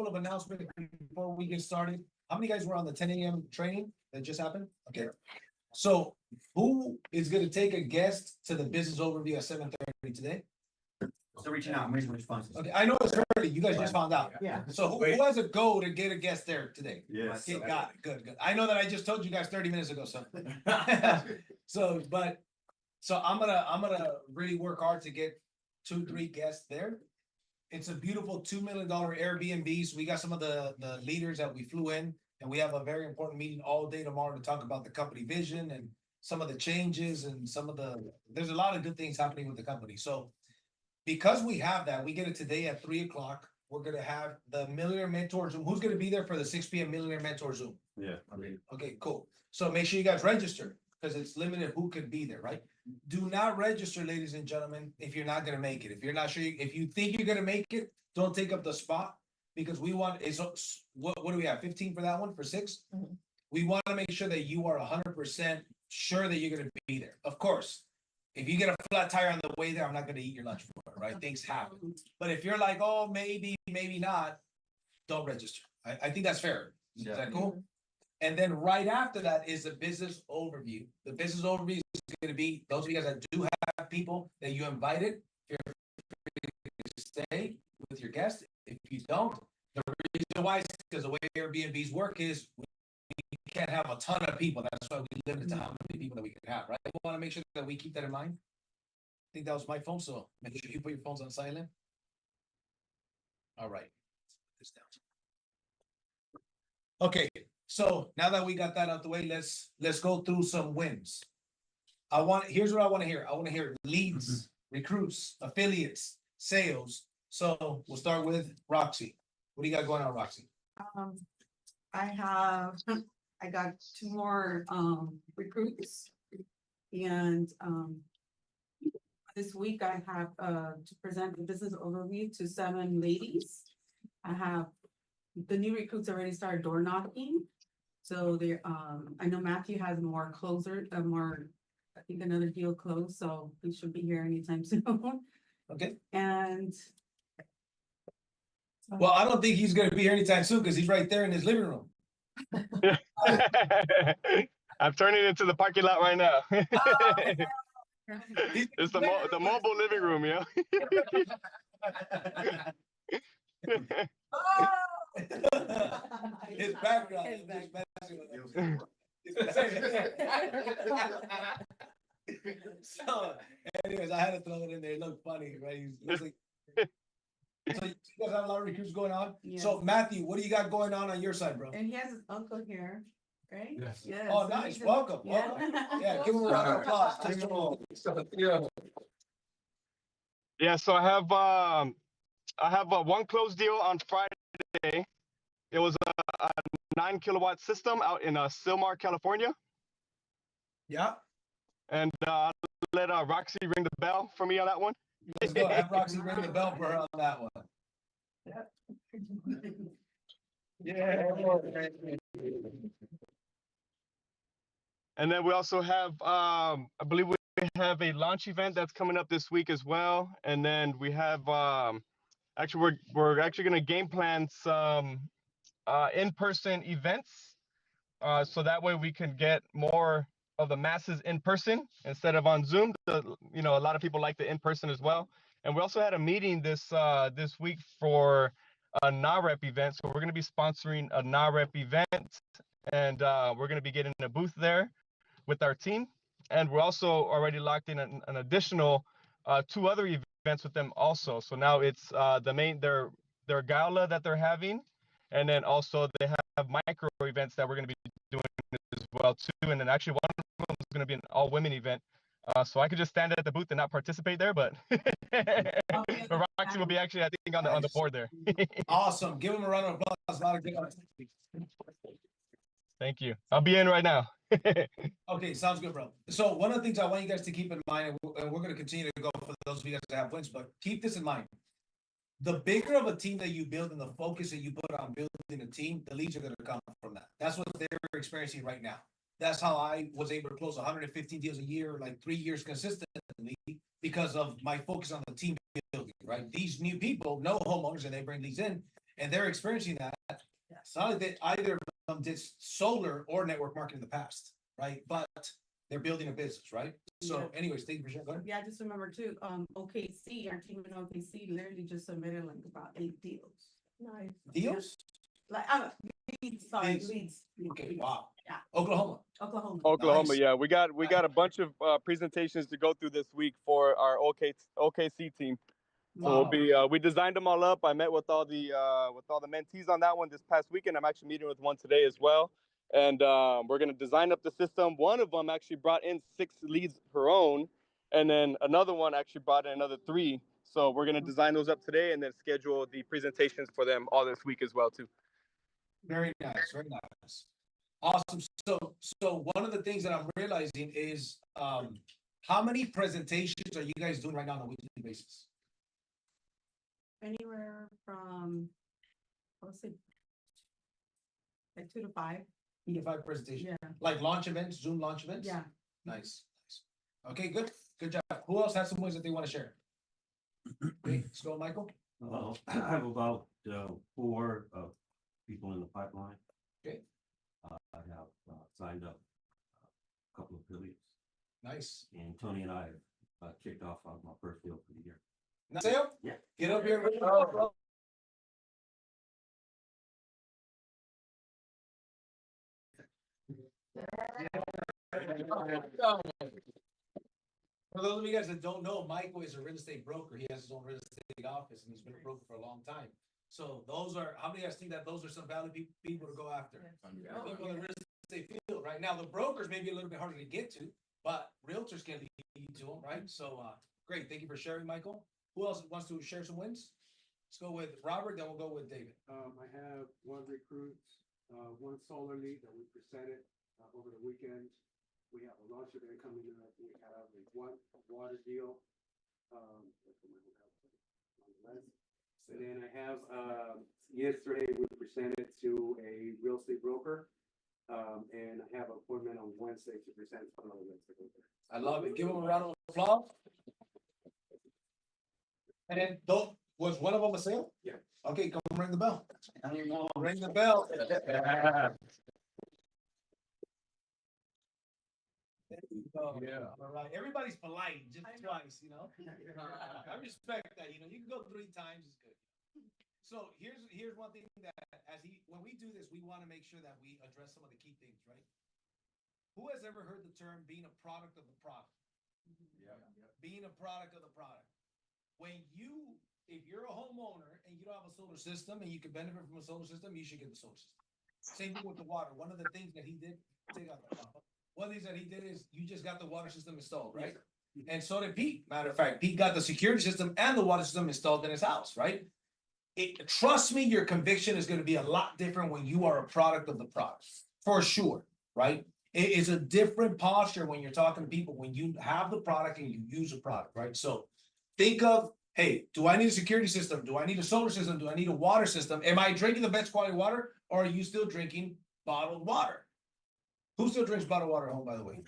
couple of announcements before we get started. How many guys were on the 10 a.m. training that just happened? Okay. So who is going to take a guest to the business overview at 7:30 today? Still reaching out, I'm waiting for responses. Okay, I know it's early. You guys just found out. Yeah. So who has a go to get a guest there today? Yes. Okay, got it. Good. I know that I just told you guys 30 minutes ago, so. So I'm gonna really work hard to get 2-3 guests there. It's a beautiful $2 million Airbnb. So we got some of the leaders that we flew in, and we have a very important meeting all day tomorrow to talk about the company vision and some of the changes and there's a lot of good things happening with the company. So because we have that, we get it today at 3:00. We're gonna have the Millionaire Mentor Zoom. Who's gonna be there for the 6 p.m. Millionaire Mentor Zoom? Yeah. Okay, cool. So make sure you guys register because it's limited who could be there, right? Do not register, ladies and gentlemen, if you're not gonna make it. If you're not sure, if you think you're gonna make it, don't take up the spot because we want. What do we have? 15 for that one for 6. Mhm. We want to make sure that you are 100% sure that you're gonna be there. Of course, if you get a flat tire on the way there, I'm not gonna eat your lunch for it, right? Things happen. But if you're like, oh, maybe not, don't register. I think that's fair. Is that cool? And then right after that is the business overview. The business overview is going to be those of you guys that do have people that you invited. If you're free to stay with your guests. If you don't, the reason why is because the way Airbnbs work is we can't have a ton of people. That's why we limit it to how many people that we can have, right? We want to make sure that we keep that in mind. I think that was my phone, so make sure you put your phones on silent. All right. Put this down. Okay. So now that we got that out the way, let's go through some wins. Here's what I want to hear. I want to hear leads, recruits, affiliates, sales. So we'll start with Roxy. What do you got going on, Roxy? I got 2 more recruits, and this week I have to present the business overview to 7 ladies. I have the new recruits already started door knocking. So I know Matthew has more, I think another deal closed, so he should be here anytime soon. Okay. And well, I don't think he's going to be here anytime soon because he's right there in his living room. I'm turning into the parking lot right now. It's the mobile living room, yeah. His background. So, anyways, I had to throw it in there. It looked funny, right? So you guys have a lot of recruits going on. Yes. So Matthew, what do you got going on your side, bro? And he has his uncle here, right? Yes. Yes. Oh, nice. Welcome. Yeah. Welcome. Yeah, give him a round of applause. Yeah, so I have one closed deal on Friday. It was a 9-kilowatt system out in Silmar, California. Yeah. And I'll let Roxy ring the bell for me on that one. Let's go. Have Roxy ring the bell for her on that one. Yeah. And then we also have, I believe we have a launch event that's coming up this week as well. And then we have, actually, we're actually going to game plan some in-person events. So that way we can get more of the masses in person instead of on Zoom. A lot of people like the in-person as well. And we also had a meeting this week for a NAREP event. So we're going to be sponsoring a NAREP event, and we're going to be getting a booth there with our team. And we're also already locked in an additional 2 other events with them also. So now it's their gala that they're having, and then also they have micro events that we're going to be doing as well too. And then actually one of them is going to be an all-women event. So I could just stand at the booth and not participate there, but Roxy will be actually, I think, on the board there. Awesome. Give him a round of applause. A lot of good. Thank you. I'll be in right now. Okay, sounds good, bro. So one of the things I want you guys to keep in mind, and we're going to continue to go for those of you guys that have wins, but keep this in mind. The bigger of a team that you build and the focus that you put on building a team, the leads are going to come from that. That's what they're experiencing right now. That's how I was able to close 115 deals a year, like 3 years consistently, because of my focus on the team building, right? These new people know homeowners and they bring these in. and they're experiencing that. It's not like that either of them did solar or network marketing in the past, right? But they're building a business, right? So anyways, thank you for sharing. Go ahead. Yeah, just remember too, OKC, our team in OKC literally just submitted like about 8 deals. Nice. Deals? Like, leads, sorry, Leads. leads. Okay, wow. Yeah. Oklahoma. Oklahoma. Oklahoma, Nice. yeah, we got a bunch of presentations to go through this week for our OKC team. So Wow. we'll be we designed them all up. I met with all the mentees on that one this past weekend. I'm actually meeting with one today as well, and we're gonna design up the system. One of them actually brought in 6 leads her own, and then another one actually brought in another 3. So we're gonna design those up today and then schedule the presentations for them all this week as well too. Very nice, very nice. Awesome. So one of the things that I'm realizing is how many presentations are you guys doing right now on a weekly basis? Anywhere from, let's see, like 2 to 5. 2 to 5 presentations. Yeah, Like launch events, Zoom launch events? yeah. Nice, nice. Okay, good, good job. Who else has some ways that they want to share? Okay, let's go, Michael. I have about 4 people in the pipeline. Okay. I have signed up a couple of affiliates, Nice. and Tony and I have kicked off on my first deal for the year. Sam? Yeah. Get up here. For those of you guys that don't know, Michael is a real estate broker. He has his own real estate office and he's been a broker for a long time. So those are, how many of you guys think that those are some valid people to go after? People in the real estate field, right? Now, the brokers may be a little bit harder to get to, but realtors can lead to them, right? So, great. Thank you for sharing, Michael. Who else wants to share some wins? Let's go with Robert, then we'll go with David. I have 1 recruit, 1 solar lead that we presented over the weekend. We have a launch event coming up. We have a 1 water deal. And then I have, yesterday we presented to a real estate broker. And I have an appointment on Wednesday to present to another real estate broker. I love it. Give him a round of applause. And then, was one of them a sale? Yeah. Okay, come ring the bell. Ring the bell. Yeah. All right, everybody's polite, just twice, you know? I respect that, you know, you can go 3 times, it's good. So here's one thing that when we do this, we want to make sure that we address some of the key things, right? Who has ever heard the term being a product of the product? Yeah. Being a product of the product. If you're a homeowner and you don't have a solar system and you can benefit from a solar system, you should get the solar system. Same thing with the water. One of the things that he did, is you just got the water system installed, right? Yes. And so did Pete. Matter of fact, Pete got the security system and the water system installed in his house, right? Trust me, your conviction is going to be a lot different when you are a product of the product, for sure, right? It is a different posture when you're talking to people, when you have the product and you use the product, right? So think of, hey, do I need a security system? Do I need a solar system? Do I need a water system? Am I drinking the best quality water, or are you still drinking bottled water? Who still drinks bottled water at home, by the way?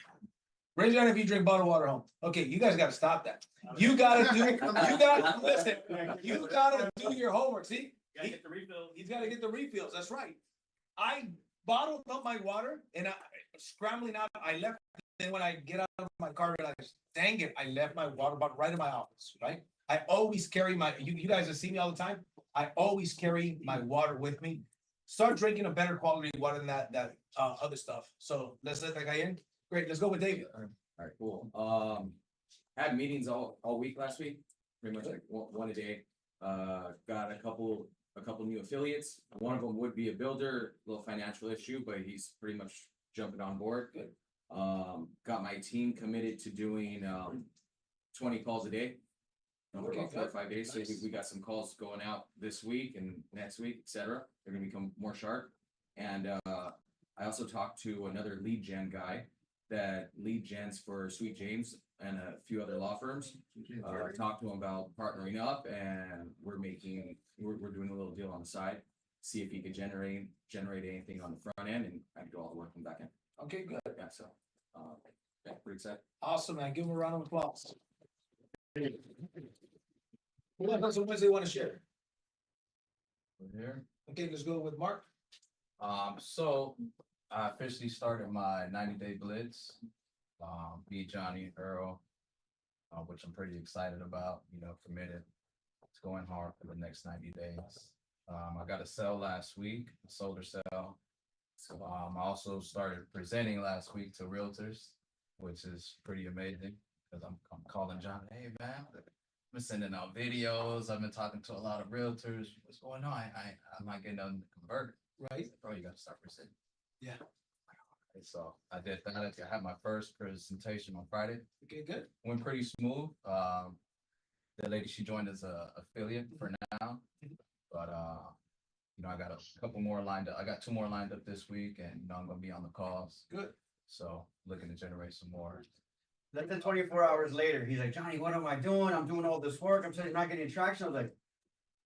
Raise your hand if you drink bottled water at home. Okay, you guys got to stop that. You got to do your homework. See, he's got to get the refills. That's right. I bottled up my water and scrambling out. I left. Then when I get out of my car, I realize, dang it, I left my water bottle right in my office. Right. I always carry you guys have seen me all the time. I always carry my water with me. Start drinking a better quality water than that other stuff. So let's let that guy in. Great. Let's go with David. All right, cool. Had meetings all week last week, pretty much like one a day. Got a couple new affiliates. One of them would be a builder, little financial issue, but he's pretty much jumping on board. Good. Got my team committed to doing 20 calls a day over about 4 or 5 days. Nice. So we got some calls going out this week and next week, etc. They're gonna become more sharp. And I also talked to another lead gen guy that lead gens for Sweet James and a few other law firms. I talked to him about partnering up, and we're doing a little deal on the side, see if he could generate anything on the front end, and I can do all the work on the back end. Okay, good. Yeah, so yeah, pretty excited. Awesome, man. Give him a round of applause. Who else has some wins they want to share? We're here. Okay, let's go with Mark. So I officially started my 90-day blitz. Me, Johnny, Earl, which I'm pretty excited about, committed. It's going hard for the next 90 days. I got a sale last week, a solar sale. I also started presenting last week to realtors, which is pretty amazing because I'm calling John, hey man, I've been sending out videos. I've been talking to a lot of realtors. What's going on? I'm not getting them converted. Right. Bro, you got to start presenting. Yeah. Okay, so I did that. I had my first presentation on Friday. Okay, good. Went pretty smooth. The lady, she joined as a affiliate for now, but I got a couple more lined up. I got 2 more lined up this week, and I'm gonna be on the calls. Good. So looking to generate some more. Less than 24 hours later, he's like, Johnny, what am I doing? I'm doing all this work. I'm saying not getting traction. I was like,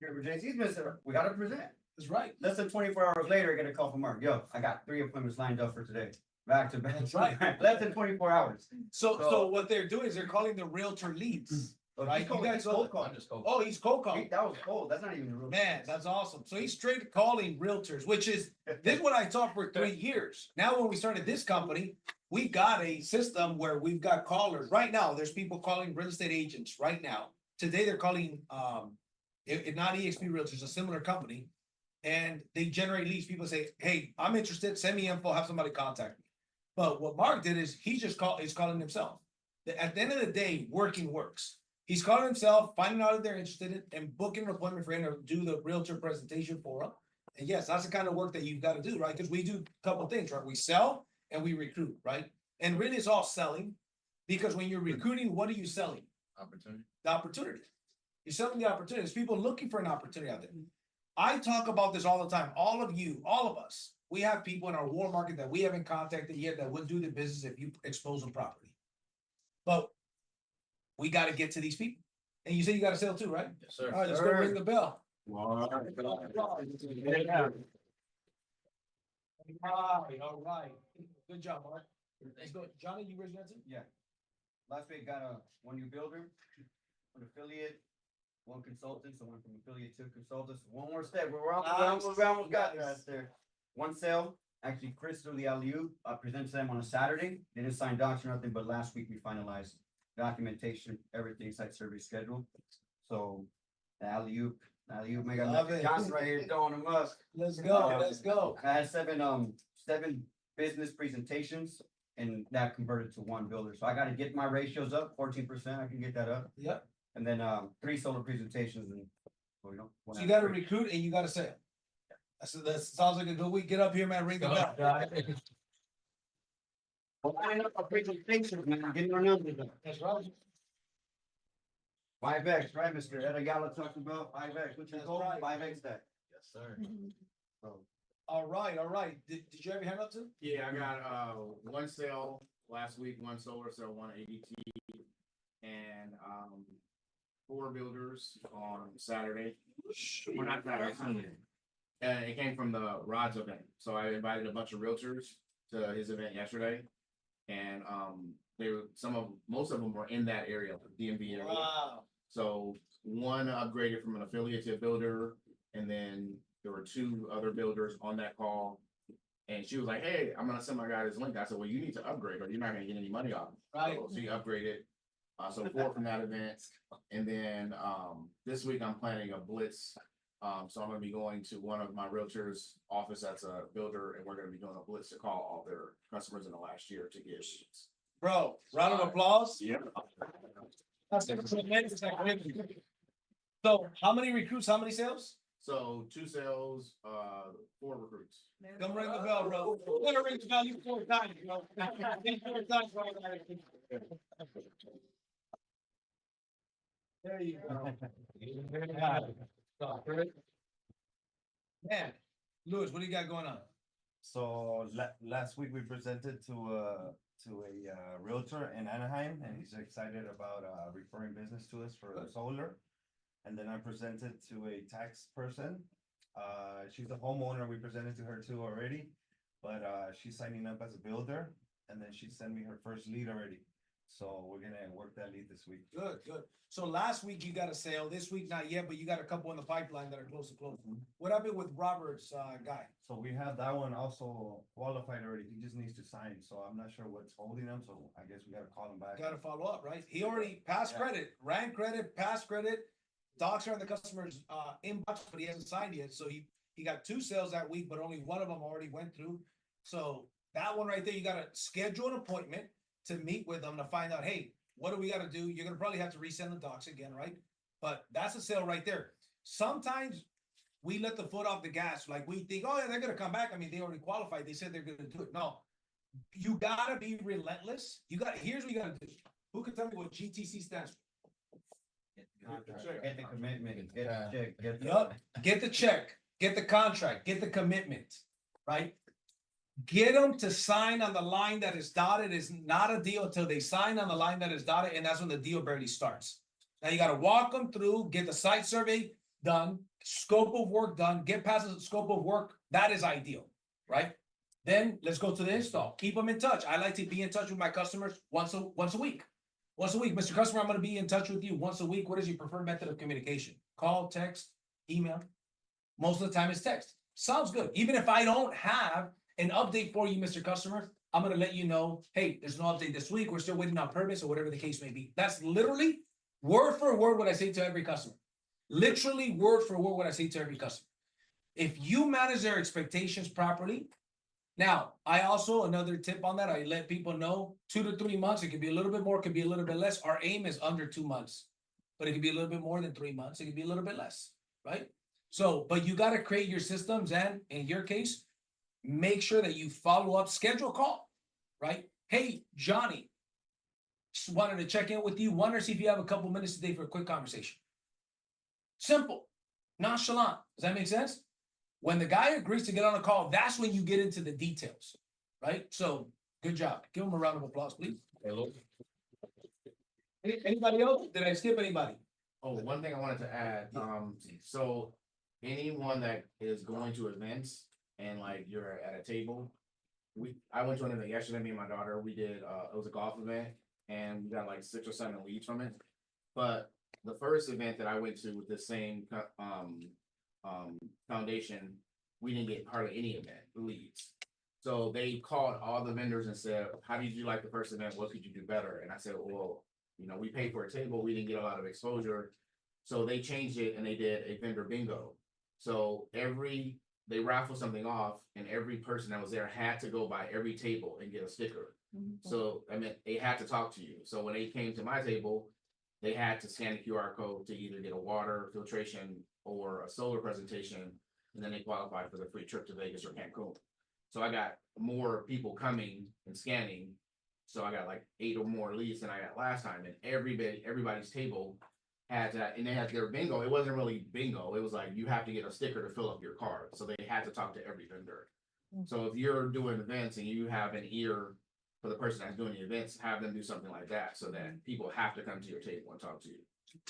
JC's missing. We gotta present. That's right. Less than 24 hours later, I get a call from Mark. Yo, I got 3 appointments lined up for today. Back to back. That's right. Less than 24 hours. So what they're doing is they're calling the realtor leads. Right, you guys cold call. I'm just cold. Oh, he's cold calling. That was cold. That's not even a real. Man, that's awesome. So he's straight calling realtors, which is, this is what I taught for 3 years. Now, when we started this company, we got a system where we've got callers. Right now, there's people calling real estate agents right now. Today, they're calling, not EXP Realtors, a similar company. And they generate leads. People say, hey, I'm interested, send me info, have somebody contact me. But what Mark did is he's calling himself. At the end of the day, working works. He's calling himself, finding out if they're interested in, and booking an appointment for him to do the realtor presentation for him. And yes, that's the kind of work that you've got to do, right? Because we do a couple of things, right? We sell and we recruit, right? And really it's all selling, because when you're recruiting, what are you selling? Opportunity. The opportunity. You're selling the opportunity. There's people looking for an opportunity out there. I talk about this all the time. All of you, all of us, we have people in our warm market that we haven't contacted yet that would do the business if you expose them properly. But we got to get to these people. And you say you got to sell too, right? Yes, sir. All right, let's go ring the bell. Wow. All right. Good job, Mark. Let's go. Johnny, you raised your hand too? Yeah. Last week got one new builder, an affiliate, 1 consultant, so went from affiliate to consultant. So one more step. We're almost got there. 1 sale. Actually, Chris threw the alley-oop. I presented to them on a Saturday. They didn't sign docs or nothing, but last week we finalized documentation, everything, site survey schedule. So the alley-oop, we got Love Mr. it. Johnson right here throwing them up. Let's go. Let's go. I had 7 business presentations, and that converted to 1 builder. So I gotta get my ratios up, 14%, I can get that up. Yep. And then 3 solar presentations and, well, So you got to recruit and you got to sell. That sounds like a good week. Get up here, man. Ring the bell. Line up our presentations, man, getting our numbers up. That's right. 5X, right, Mr. Ed Ayala talked about 5X, what's your That's goal? right. 5X that. Yes, sir. So, All right. All right. Did you have your hand up too? Yeah, I got 1 sale last week, 1 solar sale, 1 ADT, and 4 builders on Saturday. Well, not Saturday, Sunday. And it came from the Rod's event. So I invited a bunch of realtors to his event yesterday. And most of them were in that area, the DMV area. Wow. So 1 upgraded from an affiliate to a builder, and then there were 2 other builders on that call. And she was like, hey, I'm gonna send my guy this link. I said, well, you need to upgrade or you're not gonna get any money off. Right. So she upgraded. So 4 from that event. And then this week I'm planning a blitz. So I'm gonna be going to one of my realtors' office that's a builder, and we're gonna be doing a blitz to call all their customers in the last year to get sheets. Bro, round of applause. Yeah. That's tremendous. So how many recruits, how many sales? So 2 sales, 4 recruits. Come ring the bell, bro. We're gonna ring the bell you 4 times, bro. 4 times, bro. There you go. Man, Louis, what do you got going on? So last week we presented to a realtor in Anaheim, and he's excited about referring business to us for solar. And then I presented to a tax person. She's a homeowner. We presented to her too already, but she's signing up as a builder, and then she sent me her first lead already. So we're gonna work that lead this week. Good, good. So last week you got a sale, this week not yet, but you got a couple in the pipeline that are close to close. What happened with Robert's, guy? So we have that one also qualified already. He just needs to sign. So I'm not sure what's holding him. So I guess we gotta call him back. Gotta follow up, right? He already passed Yeah. credit, ran credit, passed credit. Docs are in the customer's, inbox, but he hasn't signed yet, so he got 2 sales that week, but only one of them already went through. So that one right there, you gotta schedule an appointment to meet with them to find out, hey, what do we gotta do? You're gonna probably have to resend the docs again, right? But that's a sale right there. Sometimes we let the foot off the gas, like we think, oh, yeah, they're gonna come back. I mean, they already qualified. They said they're gonna do it. No, you gotta be relentless. Here's what you gotta do. Who can tell me what GTC stands for? Get the commitment, get the check, get the. Yup, get the check, get the contract, get the commitment, right? Get them to sign on the line that is dotted. It's not a deal until they sign on the line that is dotted, and that's when the deal barely starts. Now you gotta walk them through, get the site survey done, scope of work done, get past the scope of work. That is ideal, right? Then let's go to the install. Keep them in touch. I like to be in touch with my customers once a week. Once a week, Mr. Customer, I'm gonna be in touch with you once a week. What is your preferred method of communication? Call, text, email? Most of the time it's text. Sounds good. Even if I don't have an update for you, Mr. Customer, I'm gonna let you know, hey, there's no update this week. We're still waiting on permits or whatever the case may be. That's literally word for word what I say to every customer. Literally word for word what I say to every customer. If you manage their expectations properly. Now, I also, another tip on that, I let people know 2 to 3 months. It could be a little bit more, it could be a little bit less. Our aim is under 2 months, but it could be a little bit more than 3 months. It could be a little bit less, right? So, but you got to create your systems, and in your case, make sure that you follow up, schedule a call, right? Hey, Johnny, just wanted to check in with you. Wonder see if you have a couple minutes today for a quick conversation. Simple, nonchalant. Does that make sense? When the guy agrees to get on a call, that's when you get into the details, right? So, good job. Give him a round of applause, please. Hello. Anybody else? Did I skip anybody? Oh, one thing I wanted to add, so anyone that is going to events and like you're at a table. I went to an event yesterday, me and my daughter, we did, it was a golf event and we got like 6 or 7 leads from it. But the first event that I went to with the same, foundation, we didn't get hardly any event leads. So they called all the vendors and said, how did you like the first event? What could you do better? And I said, well, we paid for a table. We didn't get a lot of exposure. So they changed it and they did a vendor bingo. So they raffled something off and every person that was there had to go by every table and get a sticker. So, I mean, they had to talk to you. So when they came to my table, they had to scan a QR code to either get a water filtration or a solar presentation, and then they qualified for the free trip to Vegas or Cancun. So I got more people coming and scanning. So I got like 8 or more leads than I got last time, and everybody's table had that, and they had their bingo. It wasn't really bingo. It was like you have to get a sticker to fill up your card. So they had to talk to every vendor. So if you're doing events and you have an ear for the person that's doing the events, have them do something like that so that people have to come to your table and talk to you.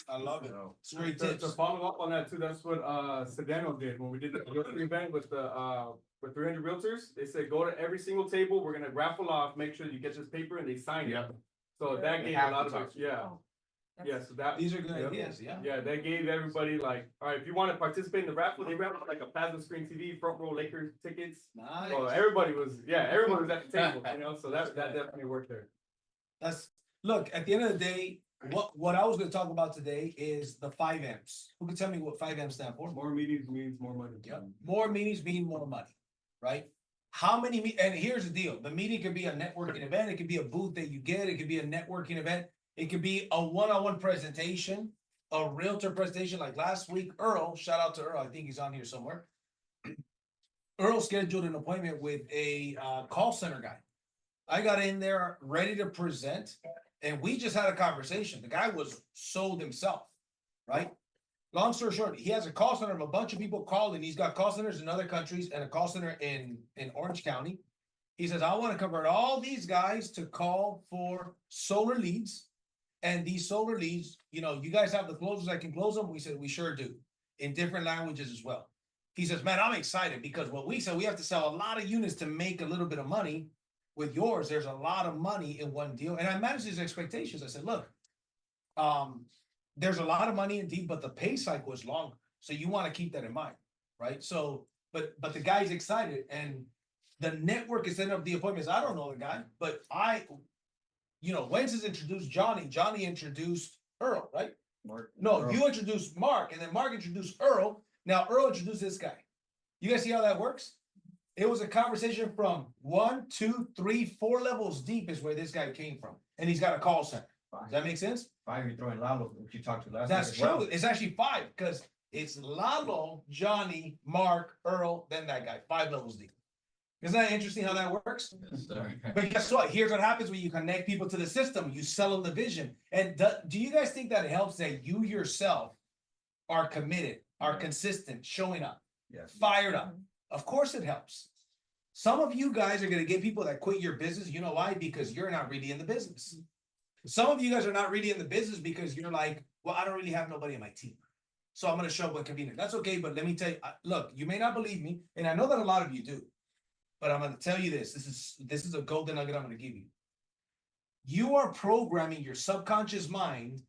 I love it. So, It's great to tips. follow up on that too, that's what Sedano did when we did the realtor event with the with 300 realtors. They said go to every single table, we're gonna raffle off, make sure you get this paper, and they sign it. Yep. So that They gave have a lot to of talk it, to you. yeah. Yeah, so that, These are good Yep. ideas, yeah. yeah, that gave everybody like, all right, if you want to participate in the raffle, they raffled like a plasma screen TV, front row Lakers tickets. Nice. So everybody was at the table, so that definitely worked there. Look, at the end of the day, what I was gonna talk about today is the 5 M's. Who can tell me what 5 M's stand for? More meetings means more money. Yep. More meetings mean more money, right? How many, and here's the deal, the meeting could be a networking event, it could be a booth that you get, it could be a networking event, it could be a one-on-one presentation, a realtor presentation, like last week, Earl, shout out to Earl, I think he's on here somewhere. Earl scheduled an appointment with a call center guy. I got in there ready to present, and we just had a conversation. The guy was sold himself, right? Long story short, he has a call center of a bunch of people calling. He's got call centers in other countries and a call center in Orange County. He says, I want to convert all these guys to call for solar leads. And these solar leads, you guys have the closers that can close them. We said, we sure do, in different languages as well. He says, man, I'm excited because what we said, we have to sell a lot of units to make a little bit of money. with yours, there's a lot of money in one deal. And I managed his expectations. I said, look, there's a lot of money in deep, but the pay cycle is longer. So you want to keep that in mind, right? So, but the guy's excited and the network is setting up the appointments. I don't know the guy, but Wentz has introduced Johnny. Johnny introduced Earl, right? No, you introduced Mark, and then Mark introduced Earl. Now Earl introduced this guy. You guys see how that works? It was a conversation from 1, 2, 3, 4 levels deep is where this guy came from. And he's got a call center. Does that make sense? 5, you're throwing Lalo, which you talked to last. That's week as well. true. It's actually 5 because it's Lalo, Johnny, Mark, Earl, then that guy. 5 levels deep. Isn't that interesting how that works? But guess what? Here's what happens when you connect people to the system. You sell them the vision. And do you guys think that it helps that you yourself are committed, are consistent, showing up, fired up? Of course it helps. Some of you guys are going to get people that quit your business. You know why? Because you're not really in the business. Some of you guys are not really in the business because you're like, well, I don't really have nobody on my team. So I'm going to show up when convenient. That's okay. But let me tell you, look, you may not believe me. And I know that a lot of you do. But I'm going to tell you this. This is a golden nugget I'm going to give you. You are programming your subconscious mind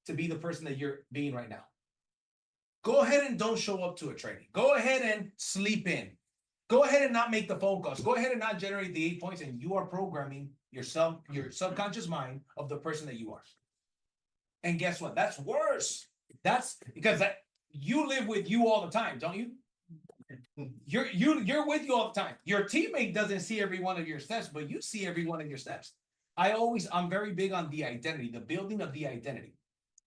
to be the person that you're being right now. Go ahead and don't show up to a training. Go ahead and sleep in. Go ahead and not make the phone calls. Go ahead and not generate the 8 points, and you are programming your subconscious mind of the person that you are. And guess what? That's worse. That's because you live with you all the time, don't you? You're with you all the time. Your teammate doesn't see every one of your steps, but you see every one of your steps. I'm very big on the identity, the building of the identity.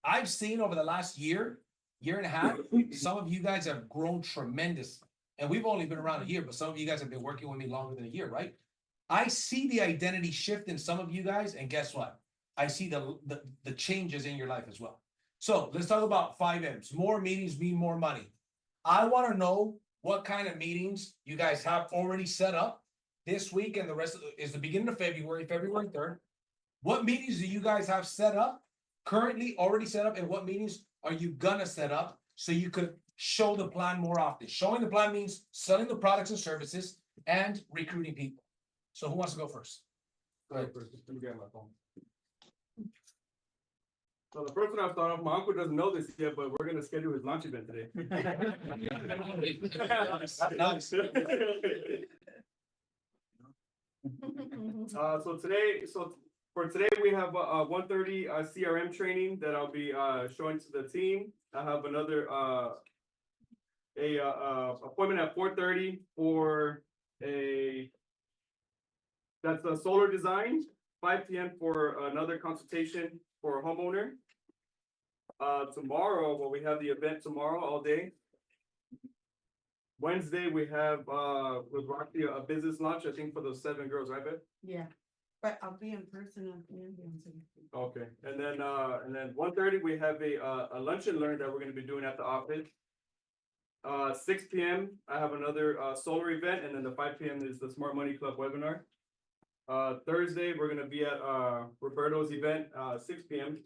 I've seen over the last year and a half, some of you guys have grown tremendously. And we've only been around a year, but some of you guys have been working with me longer than a year, right? I see the identity shift in some of you guys, and guess what? I see the changes in your life as well. So let's talk about 5 M's. More meetings mean more money. I want to know what kind of meetings you guys have already set up this week, and the rest is the beginning of February 3rd. What meetings do you guys have set up, currently already set up, and what meetings are you gonna set up so you could show the plan more often? Showing the plan means selling the products and services and recruiting people. So who wants to go first? Go ahead first. Let me get my phone. So the first one I've thought of, my uncle doesn't know this yet, but we're gonna schedule his launch event today. Nice. For today we have 1:30 CRM training that I'll be showing to the team. I have another appointment at 4:30 for that's a solar design. 5 p.m. for another consultation for a homeowner. Tomorrow, we have the event tomorrow all day. Wednesday, we have with Rocky a business lunch, I think for those 7 girls, right, Beth? Yeah, but I'll be in person at the ambulance. Okay, and then 1:30, we have a lunch and learn that we're gonna be doing at the office. 6 p.m. I have another solar event, and then the 5 p.m. is the Smart Money Club webinar. Thursday, we're gonna be at Roberto's event, 6 p.m.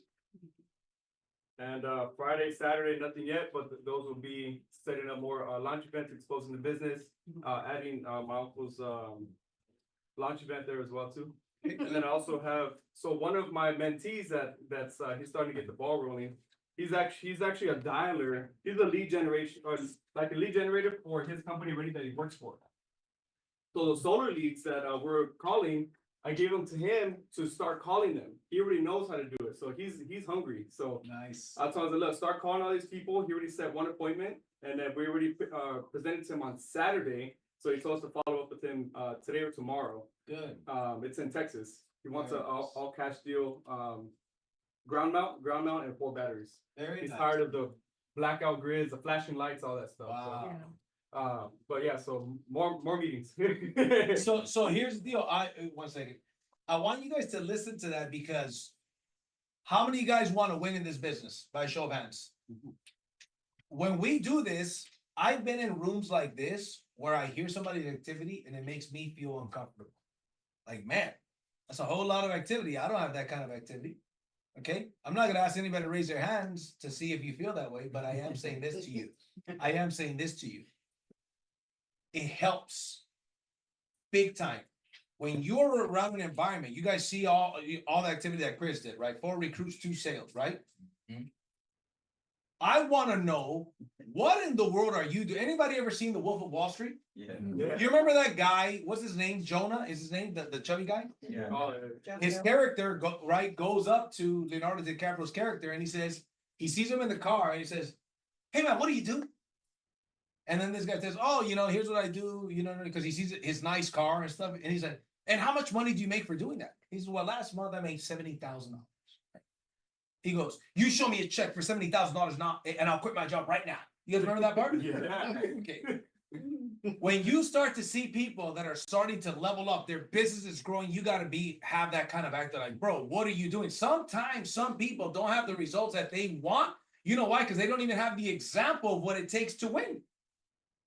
And Friday, Saturday, nothing yet, but those will be setting up more launch events, exposing the business, adding my uncle's launch event there as well too. And then I also have, so one of my mentees that's he's starting to get the ball rolling. He's actually a dialer. He's a lead generation or like a lead generator for his company already that he works for. So the solar leads that we're calling, I gave them to him to start calling them. He already knows how to do it, so he's hungry. So Nice. I told him, look, start calling all these people. He already set one appointment, and then we already presented to him on Saturday. So he told us to follow up with him today or tomorrow. Good. It's in Texas. He wants an all cash deal, ground mount, and 4 batteries. Very He's nice. tired of the blackout grids, the flashing lights, all that stuff. Wow. So, but yeah, so more meetings. So here's the deal. 1 second. I want you guys to listen to that because how many of you guys want to win in this business? By show of hands. When we do this, I've been in rooms like this where I hear somebody's activity and it makes me feel uncomfortable. Like, man, that's a whole lot of activity. I don't have that kind of activity. Okay. I'm not going to ask anybody to raise their hands to see if you feel that way, but I am saying this to you. I am saying this to you. It helps big time when you're around an environment, you guys see all the activity that Chris did, right? 4 recruits, 2 sales, right? Mhm. I want to know what in the world are you doing? Anybody ever seen The Wolf of Wall Street? Yeah. You remember that guy? What's his name? Jonah is his name, the chubby guy. Yeah. His character goes up to Leonardo DiCaprio's character and he says, he sees him in the car and he says, "Hey man, what do you do?" And then this guy says, "Oh, here's what I do," because he sees his nice car and stuff. And he's like, "And how much money do you make for doing that?" He says, "Well, last month I made $70,000. He goes, "You show me a check for $70,000 now, and I'll quit my job right now." You guys remember that part? Yeah. Okay. When you start to see people that are starting to level up, their business is growing, you got to have that kind of actor like, bro, what are you doing? Sometimes some people don't have the results that they want. You know why? Because they don't even have the example of what it takes to win.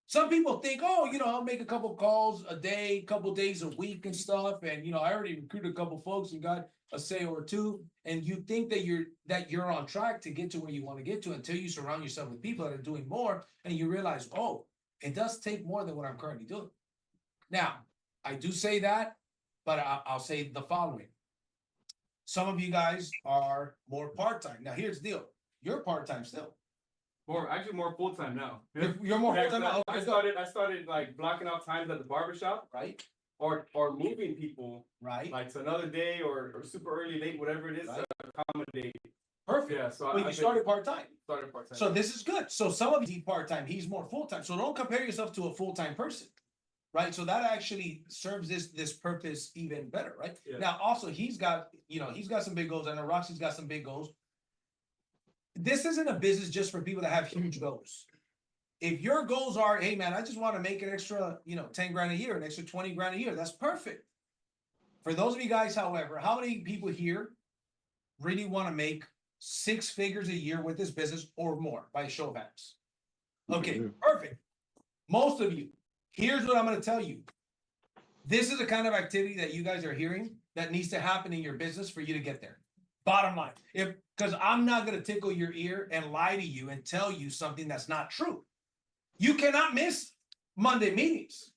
Some people think, oh, I'll make a couple calls a day, couple days a week and stuff. And, I already recruited a couple folks and got a sale or two. And you think that you're on track to get to where you want to get to until you surround yourself with people that are doing more. And you realize, oh, it does take more than what I'm currently doing. Now, I do say that, but I'll say the following. Some of you guys are more part-time. Now, here's the deal. You're part-time still. More full-time now. You're more Yeah, full-time. I started like blocking out times at the barbershop, Right? or moving people Right? like to another day or super early, late, whatever it is Right. to accommodate. Perfect. Yeah, so But you started part-time. started part-time. So this is good. So some of you part-time, he's more full-time. So don't compare yourself to a full-time person. Right. So that actually serves this purpose even better, right? Yeah. Now also he's got some big goals. I know Roxy's got some big goals. This isn't a business just for people that have huge goals. If your goals are, hey man, I just want to make an extra, 10 grand a year, an extra 20 grand a year, that's perfect. For those of you guys, however, how many people here really want to make 6 figures a year with this business or more by a show of hands? Okay, perfect. Most of you. Here's what I'm going to tell you. This is the kind of activity that you guys are hearing that needs to happen in your business for you to get there. Bottom line, because I'm not going to tickle your ear and lie to you and tell you something that's not true. You cannot miss Monday meetings.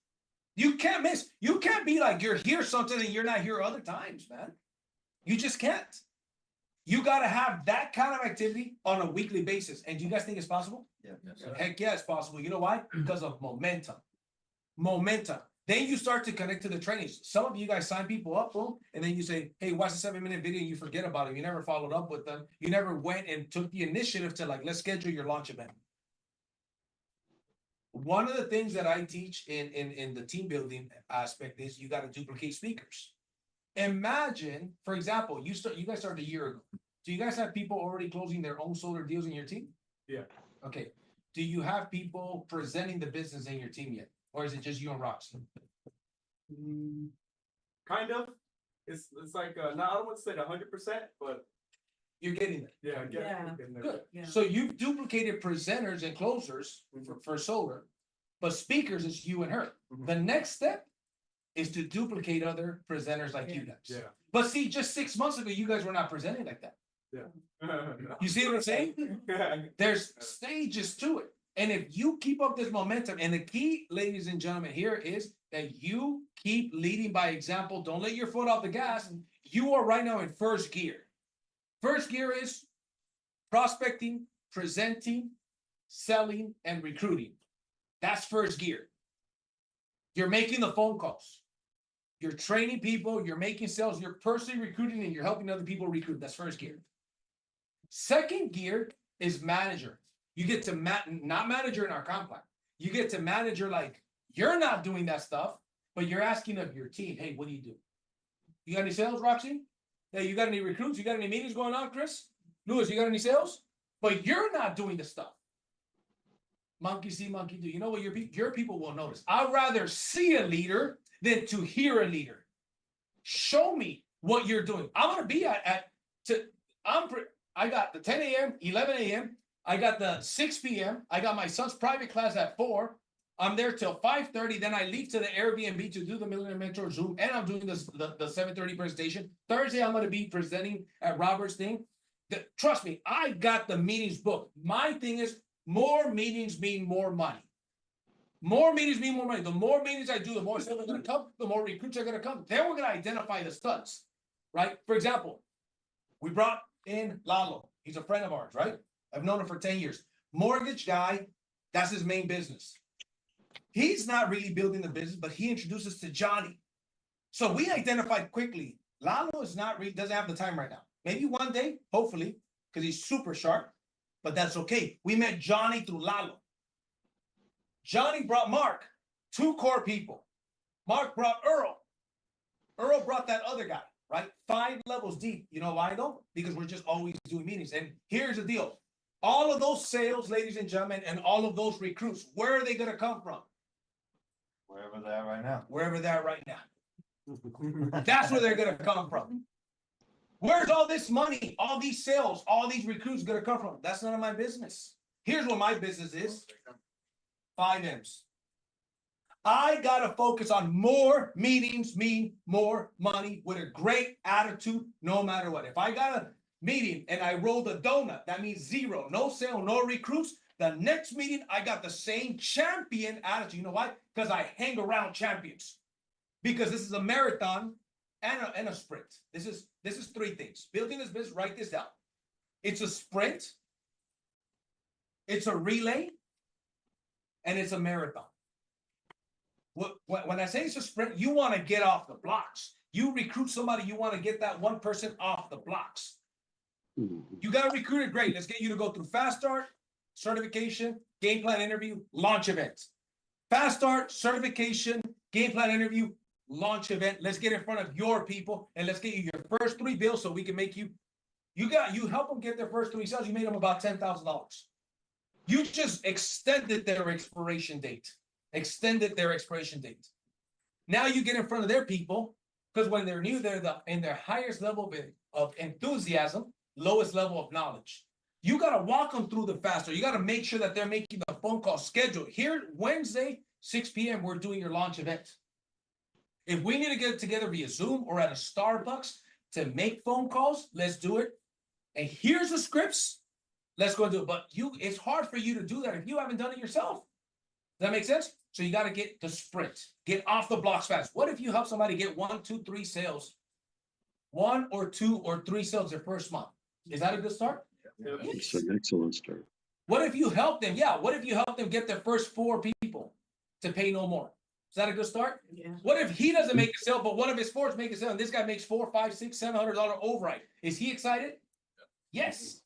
You can't miss. You can't be like you're here something and you're not here other times, man. You just can't. You got to have that kind of activity on a weekly basis. And do you guys think it's possible? Yeah. Heck yeah, it's possible. You know why? Because of momentum. Momentum. Then you start to connect to the trainings. Some of you guys sign people up, boom, and then you say, hey, watch the 7-minute video and you forget about it. You never followed up with them. You never went and took the initiative to let's schedule your launch event. One of the things that I teach in the team building aspect is you got to duplicate speakers. Imagine, for example, you guys started a year ago. Do you guys have people already closing their own solar deals in your team? Yeah. Okay. Do you have people presenting the business in your team yet? Or is it just you and Roxy? Kind of. It's like not, I don't want to say 100%, but You're getting there. yeah, Yeah. Good. Yeah. So you've duplicated presenters and closers for solar, but speakers is you and her. Mhm. The next step is to duplicate other presenters like you guys. Yeah. But see, just 6 months ago, you guys were not presenting like that. Yeah. You see what I'm saying? There's stages to it. And if you keep up this momentum, and the key, ladies and gentlemen, here is that you keep leading by example. Don't let your foot off the gas. You are right now in first gear. First gear is prospecting, presenting, selling, and recruiting. That's first gear. You're making the phone calls. You're training people, you're making sales, you're personally recruiting, and you're helping other people recruit. That's first gear. Second gear is manager. You get to not manager in our comp plan. You get to manager like you're not doing that stuff, but you're asking of your team, hey, what do you do? You got any sales, Roxy? Hey, you got any recruits? You got any meetings going on, Chris? Louis, you got any sales? But you're not doing the stuff. Monkey see, monkey do. You know what your people will notice? I'd rather see a leader than to hear a leader. Show me what you're doing. I'm gonna be I got the 10 a.m., 11 a.m. I got the 6 p.m. I got my son's private class at 4. I'm there till 5:30. Then I leave to the Airbnb to do the Millionaire Mentor Zoom, and I'm doing the 7:30 presentation. Thursday, I'm going to be presenting at Robert's thing. Trust me, I got the meetings booked. My thing is more meetings mean more money. More meetings mean more money. The more meetings I do, the more sales are gonna come, the more recruits are gonna come. Then we're gonna identify the studs, right? For example, we brought in Lalo. He's a friend of ours, right? I've known him for 10 years. Mortgage guy, that's his main business. He's not really building the business, but he introduced us to Johnny. So we identified quickly, Lalo is not really, doesn't have the time right now. Maybe one day, hopefully, because he's super sharp, but that's okay. We met Johnny through Lalo. Johnny brought Mark, 2 core people. Mark brought Earl. Earl brought that other guy, right? 5 levels deep. You know why though? Because we're just always doing meetings. And here's the deal. All of those sales, ladies and gentlemen, and all of those recruits, where are they gonna come from? Wherever they are right now. Wherever they're at right now. That's where they're gonna come from. Where's all this money, all these sales, all these recruits gonna come from? That's none of my business. Here's what my business is. 5 M's. I gotta focus on more meetings mean more money with a great attitude, no matter what. If I got a meeting and I rolled a donut, that means 0, no sale, no recruits. The next meeting, I got the same champion attitude. You know why? Because I hang around champions. Because this is a marathon and a sprint. This is 3 things. Building this business, write this down. It's a sprint, it's a relay, and it's a marathon. When I say it's a sprint, you want to get off the blocks. You recruit somebody, you want to get that one person off the blocks. You got to recruit it, great. Let's get you to go through fast start, certification, game plan interview, launch event. Fast start, certification, game plan interview, launch event. Let's get in front of your people and let's get you your first 3 bills so we can make you help them get their first 3 sales. You made them about $10,000. You just extended their expiration date. Now you get in front of their people because when they're new, they're in their highest level of enthusiasm, lowest level of knowledge. You got to walk them through the faster. You got to make sure that they're making the phone call scheduled. Here, Wednesday, 6 p.m., we're doing your launch event. If we need to get together via Zoom or at a Starbucks to make phone calls, let's do it. And here's the scripts. Let's go do it. But it's hard for you to do that if you haven't done it yourself. Does that make sense? So you got to get the sprint, get off the blocks fast. What if you help somebody get 1, 2, 3 sales, 1 or 2 or 3 sales their first month? Is that a good start? It's an excellent start. What if you help them? Yeah. What if you help them get their first 4 people to pay no more? Is that a good start? Yeah. What if he doesn't make a sale, but one of his 4s make a sale, and this guy makes $400, $500, $600, $700 override? Is he excited? Yes.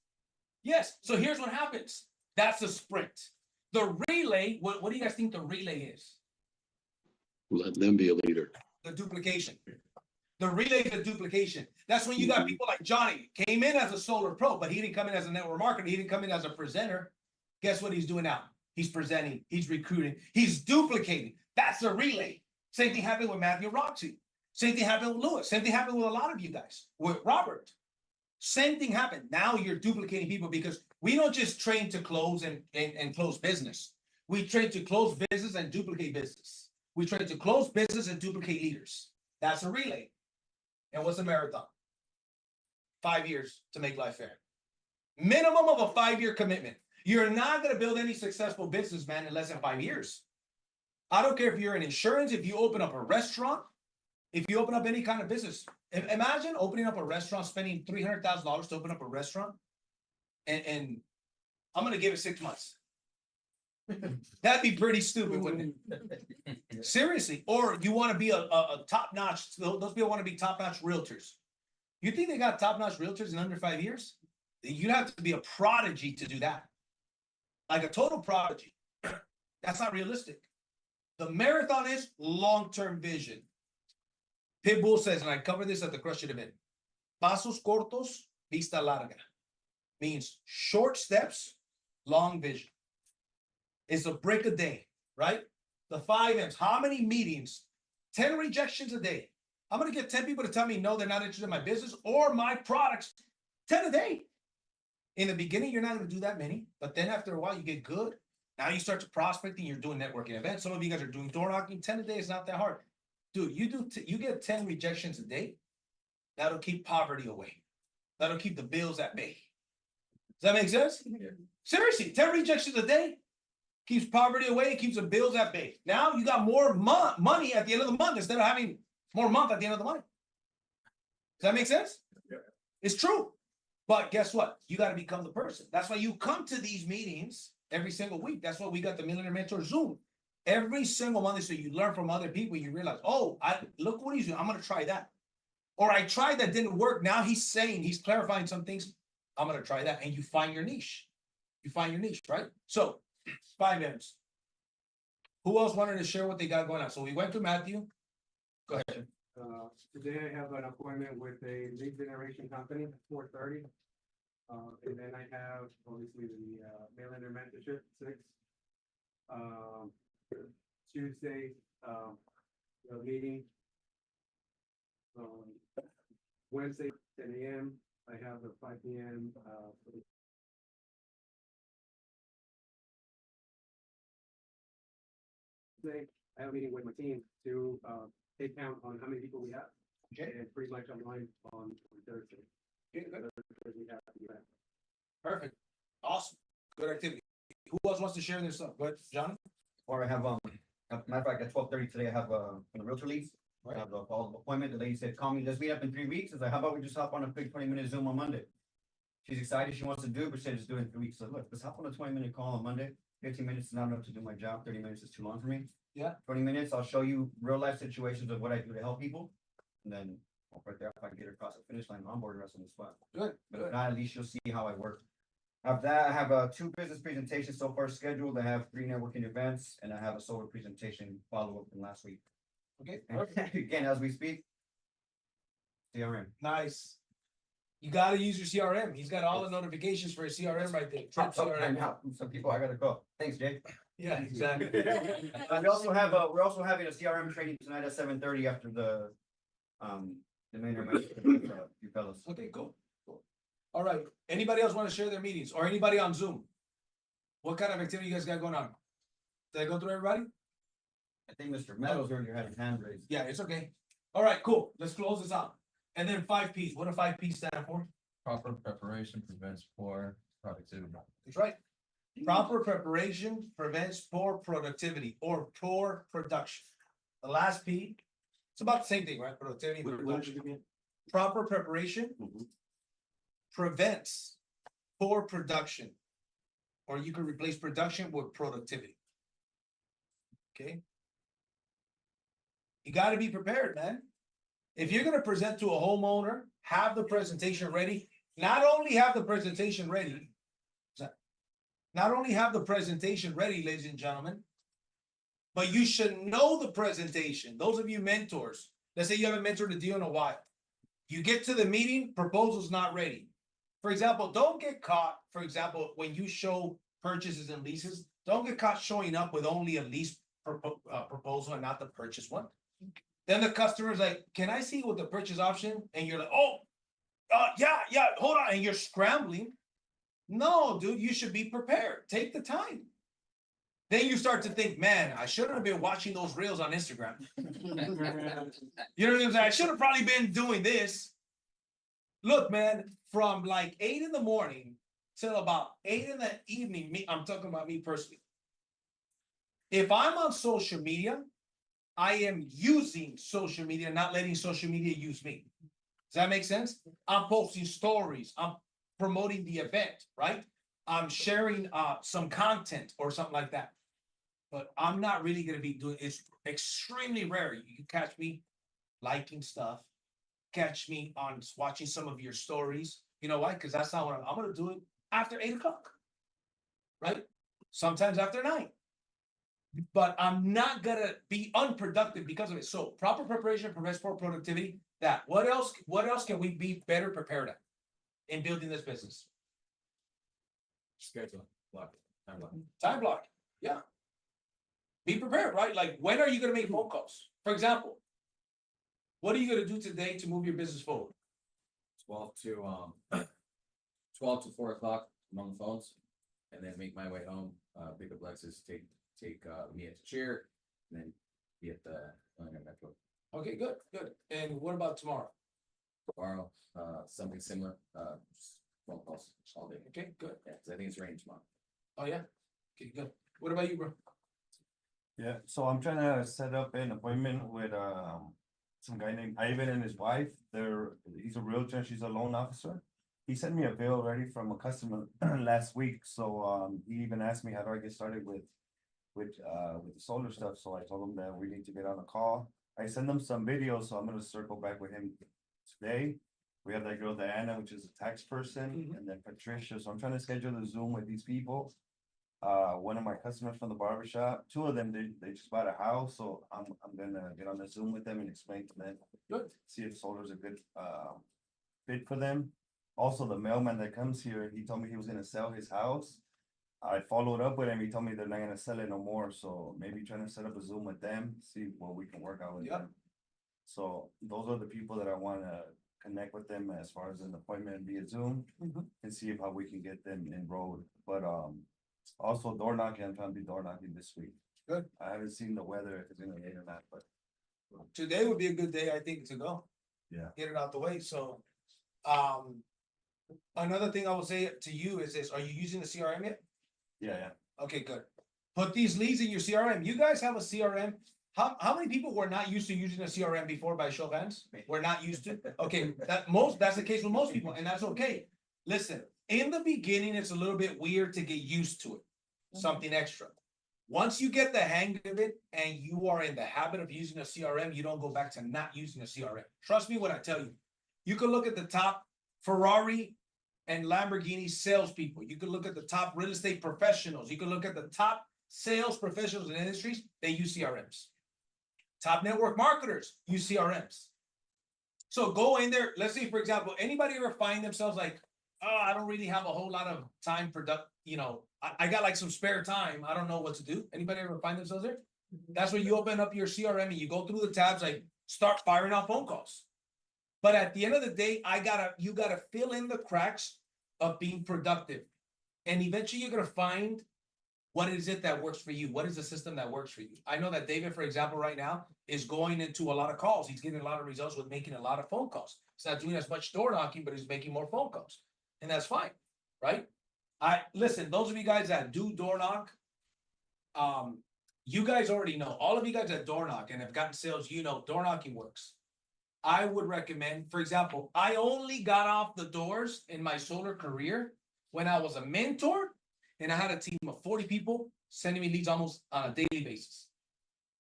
Yes. So here's what happens. That's a sprint. The relay. What do you guys think the relay is? Let them be a leader. The duplication. The relay is the duplication. That's when you got people like Johnny came in as a solar pro, but he didn't come in as a network marketer. He didn't come in as a presenter. Guess what he's doing now? He's presenting. He's recruiting. He's duplicating. That's a relay. Same thing happened with Matthew Roxy. Same thing happened with Lewis. Same thing happened with a lot of you guys. With Robert. Same thing happened. Now you're duplicating people because we don't just train to close and close business. We train to close business and duplicate business. We train to close business and duplicate leaders. That's a relay. And what's a marathon? 5 years to make life fair. Minimum of a 5-year commitment. You're not going to build any successful businessman in less than 5 years. I don't care if you're in insurance, if you open up a restaurant, if you open up any kind of business. Imagine opening up a restaurant, spending $300,000 to open up a restaurant, and I'm going to give it 6 months. That'd be pretty stupid, wouldn't it? Seriously. Or you want to be a top-notch, those people want to be top-notch realtors. You think they got top-notch realtors in under 5 years? You'd have to be a prodigy to do that. Like a total prodigy. That's not realistic. The marathon is long-term vision. Pitbull says, and I covered this at the Crush It event, pasos cortos, vista larga. Means short steps, long vision. It's a break a day, right? The 5 M's. How many meetings? 10 rejections a day. I'm going to get 10 people to tell me no, they're not interested in my business or my products. 10 a day. In the beginning, you're not going to do that many, but then after a while, you get good. Now you start to prospecting. You're doing networking events. Some of you guys are doing door knocking. 10 a day is not that hard. Dude, you get 10 rejections a day. That'll keep poverty away. That'll keep the bills at bay. Does that make sense? Yeah. Seriously, 10 rejections a day. keeps poverty away, keeps the bills at bay. Now you got more money at the end of the month instead of having more month at the end of the month. Does that make sense? Yeah. It's true. But guess what? You got to become the person. That's why you come to these meetings every single week. That's why we got the Millionaire Mentor Zoom every single Monday. So you learn from other people. You realize, oh, I look what he's doing. I'm going to try that. Or I tried that, didn't work. Now he's clarifying some things. I'm going to try that. And you find your niche. You find your niche, right? So 5 minutes. Who else wanted to share what they got going on? So we went to Matthew. Go ahead. Today I have an appointment with a lead generation company at 4:30. And then I have obviously the mail-in mentorship 6. Tuesday, the meeting. Wednesday, 10 a.m. I have the 5 p.m. For the I have a meeting with my team to take count on how many people we have. Okay. And pretty much online on Thursday. Okay, good. Thursday we have the event. Perfect. Awesome. Good activity. Who else wants to share their stuff? Go ahead, John. Or I have, matter of fact, at 12:30 today, I have, a realtor leads. I have a follow-up appointment. The lady said, call me, let's meet up in 3 weeks. I was like, how about we just hop on a quick 20-minute Zoom on Monday? She's excited. She wants to do it, but she said just do it in 3 weeks. So look, let's hop on a 20-minute call on Monday. 15 minutes is not enough to do my job. 30 minutes is too long for me. Yeah. 20 minutes, I'll show you real life situations of what I do to help people. And then right there, if I can get her across the finish line, onboard the rest on the spot. Good. But if not, at least you'll see how I work. After that, I have 2 business presentations so far scheduled. I have 3 networking events, and I have a solar presentation follow-up from last week. Okay. And Perfect. again, as we speak, CRM. Nice. You got to use your CRM. He's got all the notifications for his CRM right there. Trip Oh, I CRM. know. Some people I gotta call. Thanks, Jay. Yeah, exactly. We also have we're also having a CRM training tonight at 7:30 after the main you fellas. Okay, cool. Cool. All right. Anybody else want to share their meetings or anybody on Zoom? What kind of activity you guys got going on? Did I go through everybody? I think Mr. Meadows earlier had his hand raised. Yeah, it's okay. All right, cool. Let's close this out. And then 5 P's. What do 5 P's stand for? Proper preparation prevents poor productivity. That's right. Proper preparation prevents poor productivity or poor production. The last P, it's about the same thing, right? Productivity. and production. Proper preparation prevents poor production. Or you can replace production with productivity. Okay. You got to be prepared, man. If you're going to present to a homeowner, have the presentation ready. Not only have the presentation ready, ladies and gentlemen, but you should know the presentation. Those of you mentors, let's say you haven't mentored a deal in a while. You get to the meeting, proposal's not ready. For example, don't get caught, for example, when you show purchases and leases, don't get caught showing up with only a lease proposal and not the purchase one. Then the customer's like, can I see what the purchase option? And you're like, oh, yeah, hold on. And you're scrambling. No, dude, you should be prepared. Take the time. Then you start to think, man, I shouldn't have been watching those reels on Instagram. You know what I'm saying? I should have probably been doing this. Look, man, from like 8 in the morning till about 8 in the evening, I'm talking about me personally. If I'm on social media, I am using social media, not letting social media use me. Does that make sense? I'm posting stories. I'm promoting the event, right? I'm sharing some content or something like that. But I'm not really going to be doing it's extremely rare. You can catch me liking stuff, catch me on watching some of your stories. You know why? Because that's not what I'm going to do it after 8 o'clock, right? Sometimes after 9. But I'm not gonna be unproductive because of it. So proper preparation prevents poor productivity. That what else can we be better prepared at in building this business? Schedule, block, time block. Time block. Yeah. Be prepared, right? Like when are you gonna make phone calls? For example, what are you gonna do today to move your business forward? 12 to 4 o'clock. I'm on the phones, and then make my way home. Pick up Lexus, take me at the chair, and then be at the metro. Okay, good. And what about tomorrow? Tomorrow, something similar. Just phone calls all day. Okay, good. Yeah, 'cause I think it's raining tomorrow. Oh yeah. Okay, good. What about you, bro? Yeah, so I'm trying to set up an appointment with, some guy named Ivan and his wife. He's a realtor and she's a loan officer. He sent me a bill already from a customer last week, so, he even asked me how do I get started with the solar stuff, so I told him that we need to get on a call. I sent him some videos, so I'm gonna circle back with him today. We have that girl Diana, which is a tax person, and then Patricia, so I'm trying to schedule a Zoom with these people. One of my customers from the barber shop, two of them, they just bought a house, so I'm gonna get on the Zoom with them and explain to them. Good. See if solar's a good, fit for them. Also, the mailman that comes here, he told me he was gonna sell his house. I followed up with him, he told me they're not gonna sell it no more, so maybe trying to set up a Zoom with them, see what we can work out with Yep. them. So those are the people that I wanna connect with them as far as an appointment via Zoom. And see how we can get them enrolled, but, also door knocking, I'm trying to be door knocking this week. Good. I haven't seen the weather, if it's gonna rain or not, but Today would be a good day, I think, to go. Yeah. Get it out the way, so, another thing I will say to you is this, are you using the CRM yet? yeah. Okay, good. Put these leads in your CRM. You guys have a CRM. How many people were not used to using a CRM before by show of hands? We're not used to? Okay, that's the case with most people, and that's okay. Listen, in the beginning, it's a little bit weird to get used to it, something extra. Once you get the hang of it and you are in the habit of using a CRM, you don't go back to not using a CRM. Trust me when I tell you. You can look at the top Ferrari and Lamborghini salespeople. You can look at the top real estate professionals. You can look at the top sales professionals in industries. They use CRMs. Top network marketers use CRMs. So go in there. Let's say, for example, anybody ever find themselves like, oh, I don't really have a whole lot of time I got like some spare time. I don't know what to do. Anybody ever find themselves there? That's when you open up your CRM and you go through the tabs, like start firing off phone calls. But at the end of the day, you gotta fill in the cracks of being productive. And eventually you're gonna find what is it that works for you? What is the system that works for you? I know that David, for example, right now is going into a lot of calls. He's getting a lot of results with making a lot of phone calls. He's not doing as much door knocking, but he's making more phone calls. And that's fine, right? Listen, those of you guys that do door knock, you guys already know. All of you guys that door knock and have gotten sales, you know door knocking works. I would recommend, for example, I only got off the doors in my solar career when I was a mentor and I had a team of 40 people sending me leads almost on a daily basis.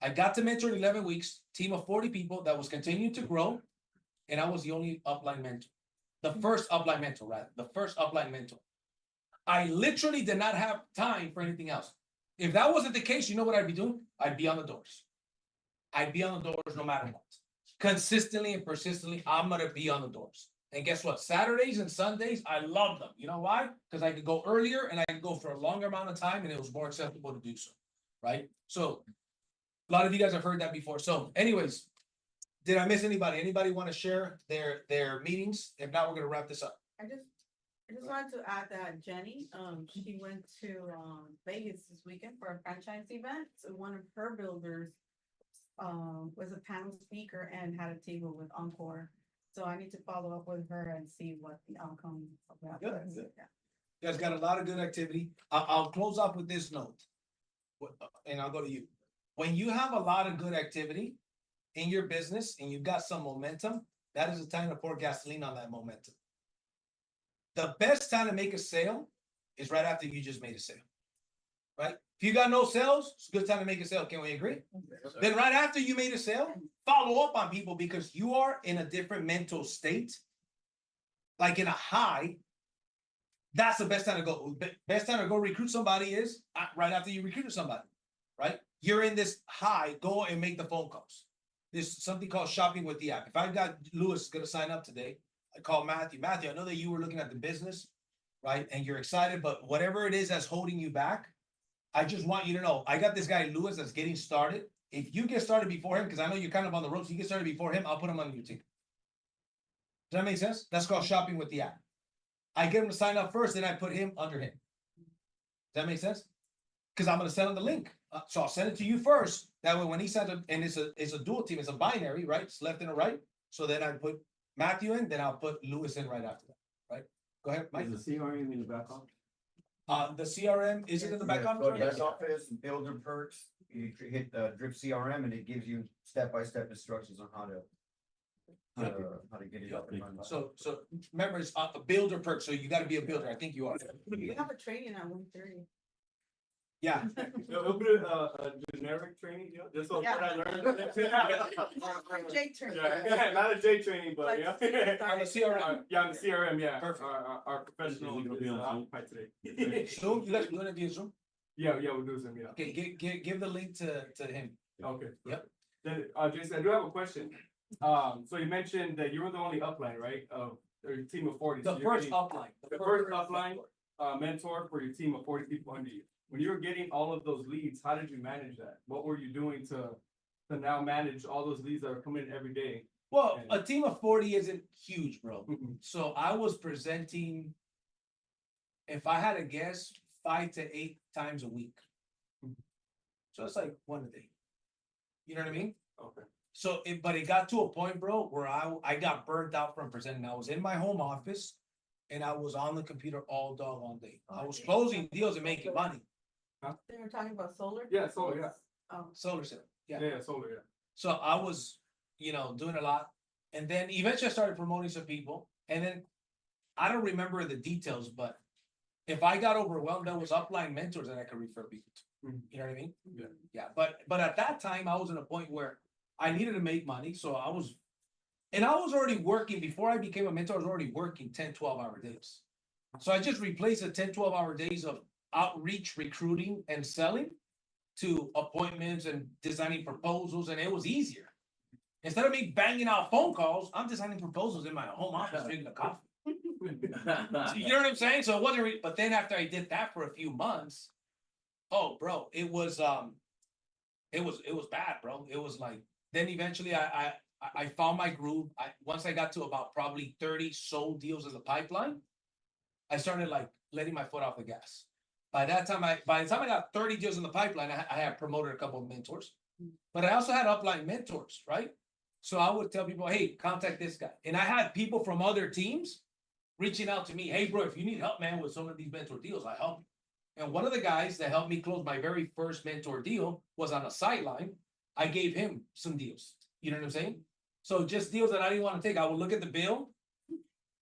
I got to mentor in 11 weeks, team of 40 people that was continuing to grow, and I was the only upline mentor. The first upline mentor, rather. The first upline mentor. I literally did not have time for anything else. If that wasn't the case, you know what I'd be doing? I'd be on the doors. I'd be on the doors no matter what. Consistently and persistently, I'm going to be on the doors. And guess what? Saturdays and Sundays, I love them. You know why? Because I could go earlier and I could go for a longer amount of time and it was more acceptable to do so. Right? So a lot of you guys have heard that before. So anyways, did I miss anybody? Anybody want to share their meetings? If not, we're going to wrap this up. I just wanted to add that Jenny, she went to Vegas this weekend for a franchise event. So one of her builders was a panel speaker and had a table with Encore. So I need to follow up with her and see what the outcome of that was. Good. Yeah. You guys got a lot of good activity. I'll close off with this note. And I'll go to you. When you have a lot of good activity in your business and you've got some momentum, that is the time to pour gasoline on that momentum. The best time to make a sale is right after you just made a sale, right? If you got no sales, it's a good time to make a sale. Can we agree? Yes, then right after you made a sale, follow up on people because you are in a different mental state, like in a high. That's the best time to go. Best time to go recruit somebody is right after you recruited somebody, right? You're in this high, go and make the phone calls. There's something called shopping with the app. If I got Lewis going to sign up today, I call Matthew. Matthew, I know that you were looking at the business, right? And you're excited, but whatever it is that's holding you back, I just want you to know, I got this guy, Lewis, that's getting started. If you get started before him, because I know you're kind of on the ropes, you get started before him, I'll put him on your team. Does that make sense? That's called shopping with the app. I get him to sign up first, then I put him under him. Does that make sense? Because I'm going to send him the link. So I'll send it to you first. That way when he sends it, and it's a dual team, it's a binary, right? It's left and a right. So then I put Matthew in, then I'll put Lewis in right after that, right? Go ahead, Mike. Is the CRM in the back office? The CRM, is it in the back Yeah, office? go to right? back office, builder perks, you hit drip CRM and it gives you step-by-step instructions on how to. How to get it up and running. So remember, it's a builder perk, so you gotta be a builder. I think you are. We have a training at 1:30. Yeah. It'll be a generic training, yeah, just so Yeah. what I learned. J training. Yeah, not a J training, but yeah. On the CRM. Yeah, on the CRM, yeah. Perfect. Our professional It'll be is on Zoom. occupied today. Zoom, you guys doing it via Zoom? Yeah, we'll do some, yeah. Okay, give the link to him. Okay. Yep. Then, Jason, I do have a question. So you mentioned that you were the only upline, right, of your team of 40. So The you're first getting upline. The first upline, mentor for your team of 40 people under you. When you were getting all of those leads, how did you manage that? What were you doing to now manage all those leads that are coming in every day? Well, a team of 40 isn't huge, bro. Mhm. So I was presenting, if I had to guess, 5 to 8 times a week. So it's like one a day. You know what I mean? Okay. So but it got to a point, bro, where I got burnt out from presenting. I was in my home office and I was on the computer all day. I was closing deals and making money. They were talking about solar? Yeah, solar, yeah. Oh. Solar cell. Yeah. Yeah, solar, yeah. So I was, doing a lot. And then eventually I started promoting some people. And then I don't remember the details, but if I got overwhelmed, there was upline mentors that I could refer people to. Mhm. You know what I mean? Yeah. Yeah. But at that time I was in a point where I needed to make money. So I was already working before I became a mentor. I was already working 10, 12-hour days. So I just replaced the 10, 12-hour days of outreach, recruiting, and selling to appointments and designing proposals, and it was easier. Instead of me banging out phone calls, I'm designing proposals in my home office drinking a coffee. You know what I'm saying? So it wasn't, but then after I did that for a few months, oh, bro, it was bad, bro. It was like, then eventually I found my groove. Once I got to about probably 30 sold deals in the pipeline, I started like letting my foot off the gas. By the time I got 30 deals in the pipeline, I had promoted a couple of mentors, but I also had upline mentors, right? So I would tell people, hey, contact this guy. And I had people from other teams reaching out to me, hey, bro, if you need help, man, with some of these mentor deals, I help you. And one of the guys that helped me close my very first mentor deal was on a sideline. I gave him some deals. You know what I'm saying? So just deals that I didn't want to take. I would look at the bill,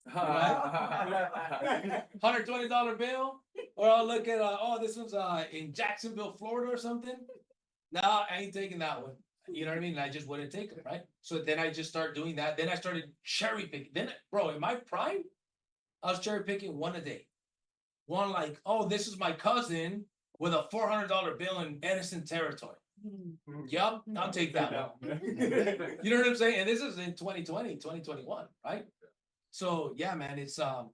$120 bill, or I'll look at, this one's in Jacksonville, Florida or something. No, I ain't taking that one. You know what I mean? And I just wouldn't take it, right? So then I just started doing that. Then I started cherry picking. Then, bro, in my prime, I was cherry picking one a day. One like, oh, this is my cousin with a $400 bill in Edison territory. Yup, I'll take that one. You know what I'm saying? And this is in 2020, 2021, right? So yeah, man, it's a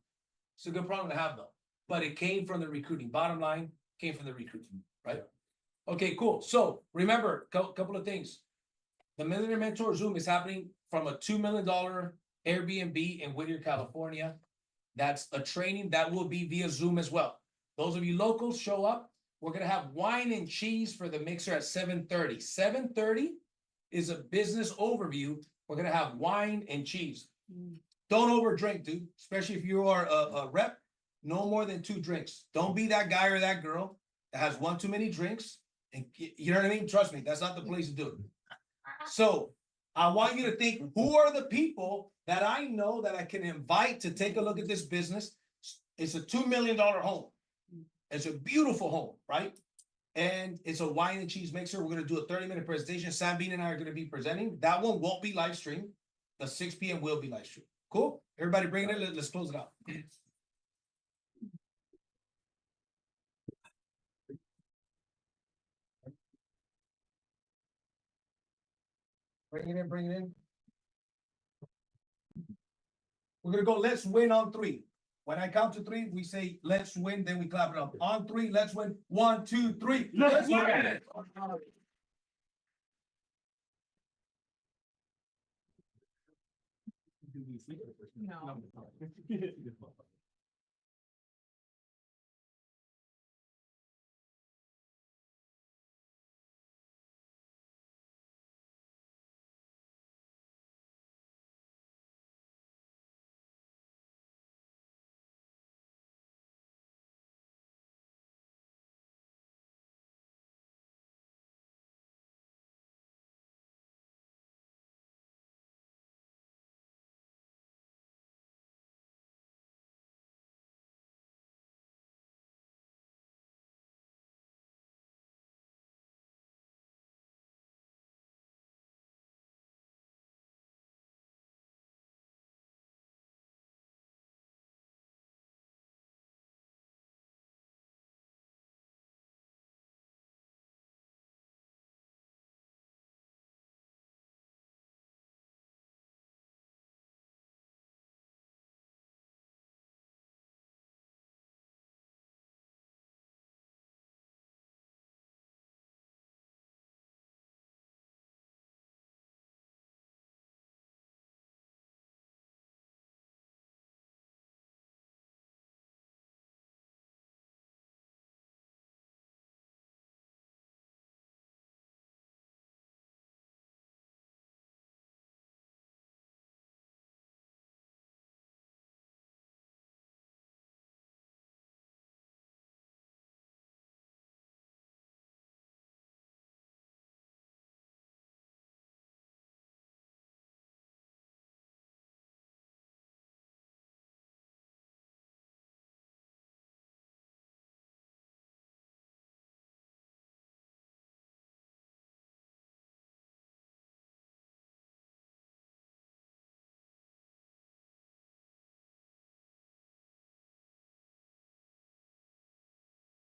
good problem to have though. But it came from the recruiting. Bottom line, came from the recruiting, right? Okay, cool. So remember, couple of things. The Millionaire Mentor Zoom is happening from a $2 million Airbnb in Whittier, California. That's a training that will be via Zoom as well. Those of you locals, show up. We're gonna have wine and cheese for the mixer at 7:30. 7:30 is a business overview. We're gonna have wine and cheese. Don't overdrink, dude. Especially if you are a rep. No more than 2 drinks. Don't be that guy or that girl that has one too many drinks. And you know what I mean? Trust me, that's not the place to do it. So I want you to think, who are the people that I know that I can invite to take a look at this business? It's a $2 million home. It's a beautiful home, right? And it's a wine and cheese mixer. We're going to do a 30-minute presentation. Sam Bean and I are going to be presenting. That one won't be live streamed. The 6 p.m. will be live streamed. Cool? Everybody bring it in. Let's close it out. Bring it in, bring it in. We're gonna go, let's win on 3. When I count to 3, we say, let's win, then we clap it up. On 3, let's win. 1, 2, 3. Let's win! No.